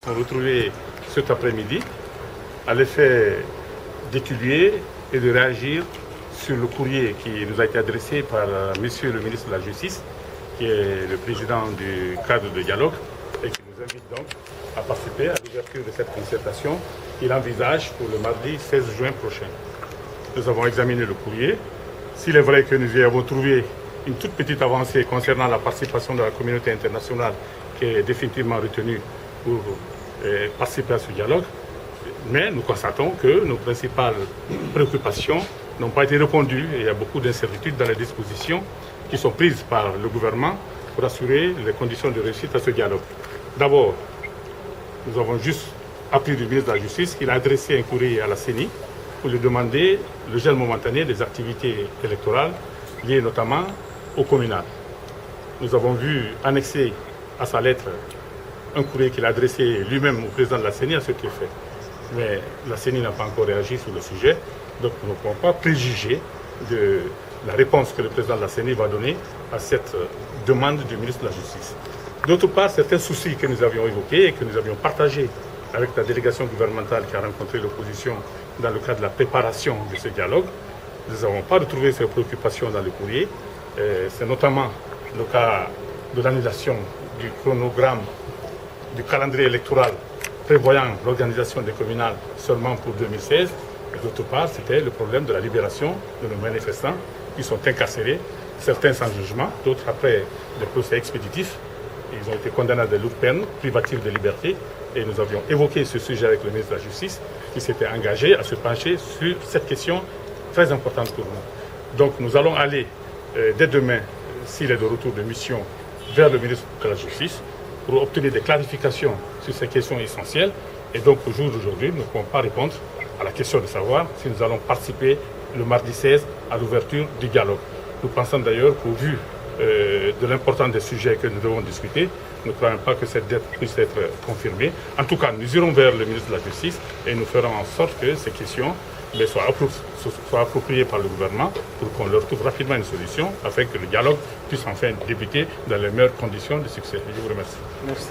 Nous sommes retrouvés cet après-midi à l'effet d'étudier et de réagir sur le courrier qui nous a été adressé par Monsieur le ministre de la Justice, qui est le président du cadre de dialogue et qui nous invite donc à participer à l'ouverture de cette concertation qu'il envisage pour le mardi 16 juin prochain. Nous avons examiné le courrier. S'il est vrai que nous y avons trouvé une toute petite avancée concernant la participation de la communauté internationale qui est définitivement retenue pour participer à ce dialogue, mais nous constatons que nos principales préoccupations n'ont pas été répondues et il y a beaucoup d'incertitudes dans les dispositions qui sont prises par le gouvernement pour assurer les conditions de réussite à ce dialogue. D'abord, nous avons juste appris du ministre de la Justice qu'il a adressé un courrier à la CENI pour lui demander le gel momentané des activités électorales liées notamment au communal. Nous avons vu annexer à sa lettre un courrier qu'il a adressé lui-même au président de la CENI à cet effet. Mais la CENI n'a pas encore réagi sur le sujet, donc nous ne pouvons pas préjuger de la réponse que le président de la CENI va donner à cette demande du ministre de la Justice. D'autre part, certains soucis que nous avions évoqués et que nous avions partagés avec la délégation gouvernementale qui a rencontré l'opposition dans le cadre de la préparation de ce dialogue, nous n'avons pas retrouvé ces préoccupations dans le courrier. C'est notamment le cas de l'annulation du chronogramme du calendrier électoral prévoyant l'organisation des communales seulement pour 2016. Et d'autre part, c'était le problème de la libération de nos manifestants qui sont incarcérés, certains sans jugement, d'autres après des procès expéditifs. Ils ont été condamnés à de lourdes peines privatives de liberté. Et nous avions évoqué ce sujet avec le ministre de la Justice qui s'était engagé à se pencher sur cette question très importante pour nous. Donc nous allons aller dès demain, s'il est de retour de mission, vers le ministre de la Justice pour obtenir des clarifications sur ces questions essentielles. Et donc, au jour d'aujourd'hui, nous ne pouvons pas répondre à la question de savoir si nous allons participer le mardi 16 à l'ouverture du dialogue. Nous pensons d'ailleurs qu'au vu de l'importance des sujets que nous devons discuter, nous ne croyons pas que cette dette puisse être confirmée. En tout cas, nous irons vers le ministre de la Justice et nous ferons en sorte que ces questions soient appropriées par le gouvernement pour qu'on leur trouve rapidement une solution afin que le dialogue puisse enfin débuter dans les meilleures conditions de succès. Je vous remercie. Merci.